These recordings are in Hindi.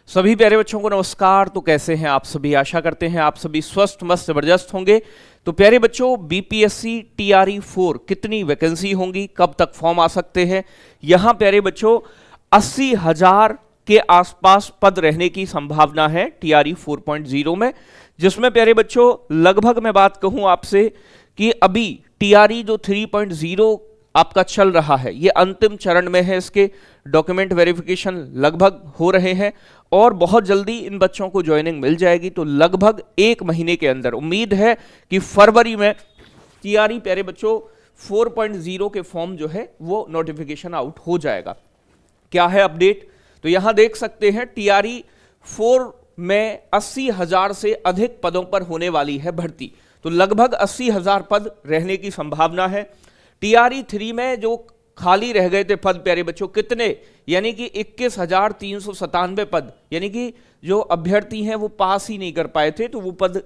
सभी प्यारे बच्चों को नमस्कार। तो कैसे हैं आप सभी? आशा करते हैं आप सभी स्वस्थ मस्त जबरदस्त होंगे। तो प्यारे बच्चों, बीपीएससी टीआरई 4 कितनी वैकेंसी होंगी, कब तक फॉर्म आ सकते हैं? यहां प्यारे बच्चों 80,000 के आसपास पद रहने की संभावना है टीआरई 4.0 में, जिसमें प्यारे बच्चों लगभग मैं बात कहूं आपसे कि अभी टीआरई जो 3.0 आपका चल रहा है, ये अंतिम चरण में है। इसके डॉक्यूमेंट वेरिफिकेशन लगभग हो रहे हैं और बहुत जल्दी इन बच्चों को ज्वाइनिंग मिल जाएगी। तो लगभग 1 महीने के अंदर उम्मीद है कि फरवरी में टीआरई प्यारे बच्चों 4.0 के फॉर्म जो है वो नोटिफिकेशन आउट हो जाएगा। क्या है अपडेट? तो यहां देख सकते हैं टीआरई 4 में 80,000 से अधिक पदों पर होने वाली है भर्ती। तो लगभग 80,000 पद रहने की संभावना है। टीआरई 3 में जो खाली रह गए थे पद प्यारे बच्चों कितने, यानी कि 21,397 पद, यानी कि जो अभ्यर्थी हैं वो पास ही नहीं कर पाए थे, तो वो पद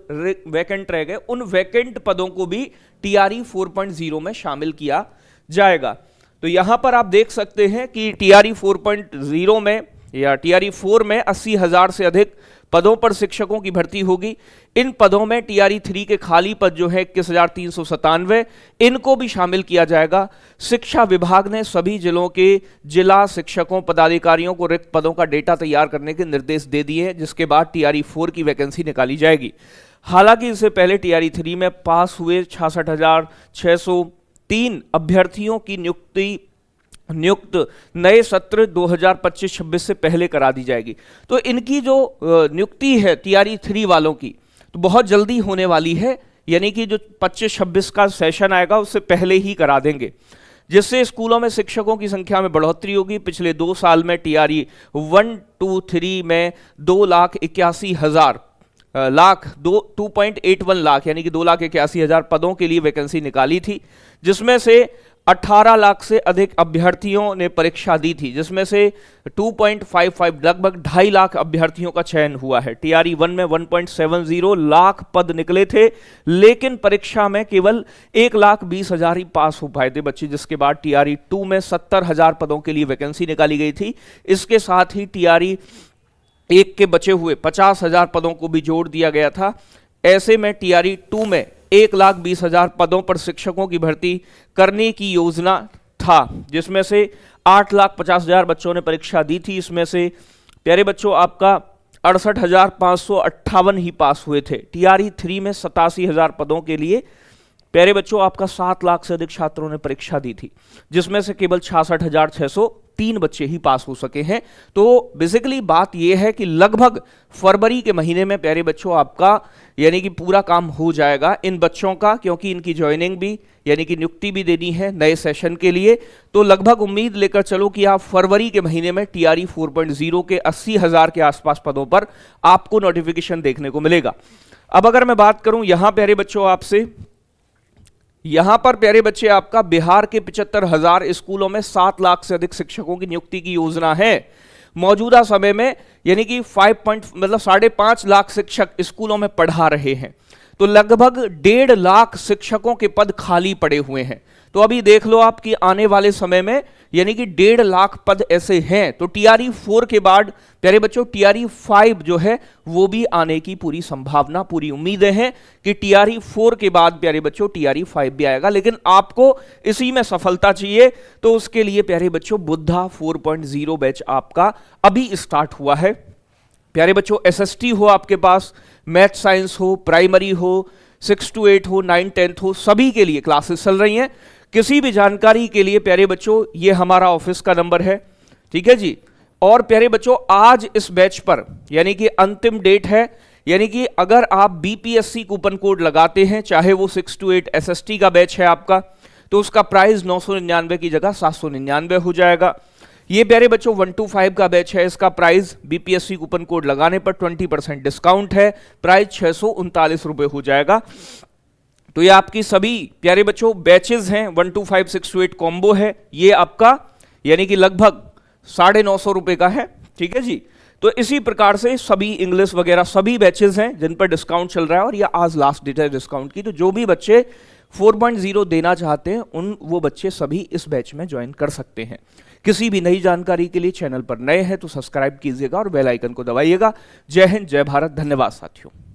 वैकेंट रह गए। उन वैकेंट पदों को भी टीआरई 4.0 में शामिल किया जाएगा। तो यहां पर आप देख सकते हैं कि टीआरई 4.0 में या टीआरई 4 में 80,000 से अधिक पदों पर शिक्षकों की भर्ती होगी। इन पदों में टीआरई 3 के खाली पद जो है 21,397, इनको भी शामिल किया जाएगा। शिक्षा विभाग ने सभी जिलों के जिला शिक्षकों पदाधिकारियों को रिक्त पदों का डेटा तैयार करने के निर्देश दे दिए हैं, जिसके बाद टीआरई 4 की वैकेंसी निकाली जाएगी। हालांकि इससे पहले टीआरई 3 में पास हुए 66,603 अभ्यर्थियों की नियुक्त नए सत्र 2025-26 से पहले करा दी जाएगी। तो इनकी जो नियुक्ति है टीआरई 3 वालों की, तो बहुत जल्दी होने वाली है, यानी कि जो 25-26 का सेशन आएगा उससे पहले ही करा देंगे, जिससे स्कूलों में शिक्षकों की संख्या में बढ़ोतरी होगी। पिछले 2 साल में टीआरई 1, 2, 3 में 2,81,000 2.81 लाख यानी कि 2,81,000 पदों के लिए वैकेंसी निकाली थी, जिसमें से 18 लाख से अधिक अभ्यर्थियों ने परीक्षा दी थी, जिसमें से 2.55 लगभग 2.5 लाख अभ्यर्थियों का चयन हुआ है। टीआरई 1 में 1.70 लाख पद निकले थे, लेकिन परीक्षा में केवल 1,20,000 ही पास हो पाए थे बच्चे, जिसके बाद टीआरई 2 में 70,000 पदों के लिए वैकेंसी निकाली गई थी। इसके साथ ही टीआरई 1 के बचे हुए 50,000 पदों को भी जोड़ दिया गया था। ऐसे में टीआरई 2 में 1,20,000 पदों पर शिक्षकों की भर्ती करने की योजना था, जिसमें से 8,50,000 बच्चों ने परीक्षा दी थी। इसमें से प्यारे बच्चों आपका 68,558 ही पास हुए थे। टीआरई 3 में 87,000 पदों के लिए प्यारे बच्चों आपका 7 लाख से अधिक छात्रों ने परीक्षा दी थी, जिसमें से केवल 66,603 बच्चे ही पास हो सके हैं। तो बेसिकली बात यह है कि लगभग फरवरी के महीने में प्यारे बच्चों आपका यानी कि पूरा काम हो जाएगा इन बच्चों का, क्योंकि इनकी ज्वाइनिंग भी यानी कि नियुक्ति भी देनी है नए सेशन के लिए। तो लगभग उम्मीद लेकर चलो कि आप फरवरी के महीने में टीआरई 4.0 के 80,000 के आसपास पदों पर आपको नोटिफिकेशन देखने को मिलेगा। अब अगर मैं बात करूं यहां प्यारे बच्चों आपसे, यहां पर प्यारे बच्चे आपका बिहार के 75,000 स्कूलों में 7 लाख से अधिक शिक्षकों की नियुक्ति की योजना है मौजूदा समय में, यानी कि 5.5 लाख शिक्षक स्कूलों में पढ़ा रहे हैं। तो लगभग 1.5 लाख शिक्षकों के पद खाली पड़े हुए हैं। तो अभी देख लो आप कि आने वाले समय में यानी कि 1.5 लाख पद ऐसे हैं। तो टीआरई 4 के बाद प्यारे बच्चों टीआरई 5 जो है वो भी आने की पूरी संभावना, पूरी उम्मीदें हैं कि टीआरई 4 के बाद प्यारे बच्चों टीआरई 5 भी आएगा। लेकिन आपको इसी में सफलता चाहिए, तो उसके लिए प्यारे बच्चों बुद्धा 4.0 बैच आपका अभी स्टार्ट हुआ है। प्यारे बच्चों एसएसटी हो आपके पास, मैथ साइंस हो, प्राइमरी हो, 6 to 8 हो, 9, 10 हो, सभी के लिए क्लासेस चल रही हैं। किसी भी जानकारी के लिए प्यारे बच्चों ये हमारा ऑफिस का नंबर है, ठीक है जी। और प्यारे बच्चों आज इस बैच पर यानी कि अंतिम डेट है, यानी कि अगर आप बीपीएससी कूपन कोड लगाते हैं, चाहे वो 6 to 8 एसएसटी का बैच है आपका, तो उसका प्राइस 999 की जगह 799 हो जाएगा। ये प्यारे बच्चों 1 to 5 का बैच है, इसका प्राइस बीपीएससी कूपन कोड लगाने पर 20% डिस्काउंट है, प्राइस 639 रुपए हो जाएगा। तो ये आपकी सभी प्यारे बच्चों बैचेस हैं, 1 to 5, 6 to 8 कॉम्बो है, ये आपका यानी कि लगभग 950 रुपए का है, ठीक है जी। तो इसी प्रकार से सभी इंग्लिश वगैरह सभी बैचेस हैं जिन पर डिस्काउंट चल रहा है, और ये आज लास्ट डेट है डिस्काउंट की। तो जो भी बच्चे 4.0 देना चाहते हैं वो बच्चे सभी इस बैच में ज्वाइन कर सकते हैं। किसी भी नई जानकारी के लिए चैनल पर नए हैं तो सब्सक्राइब कीजिएगा और बेल आइकन को दबाइएगा। जय हिंद, जय भारत, धन्यवाद साथियों।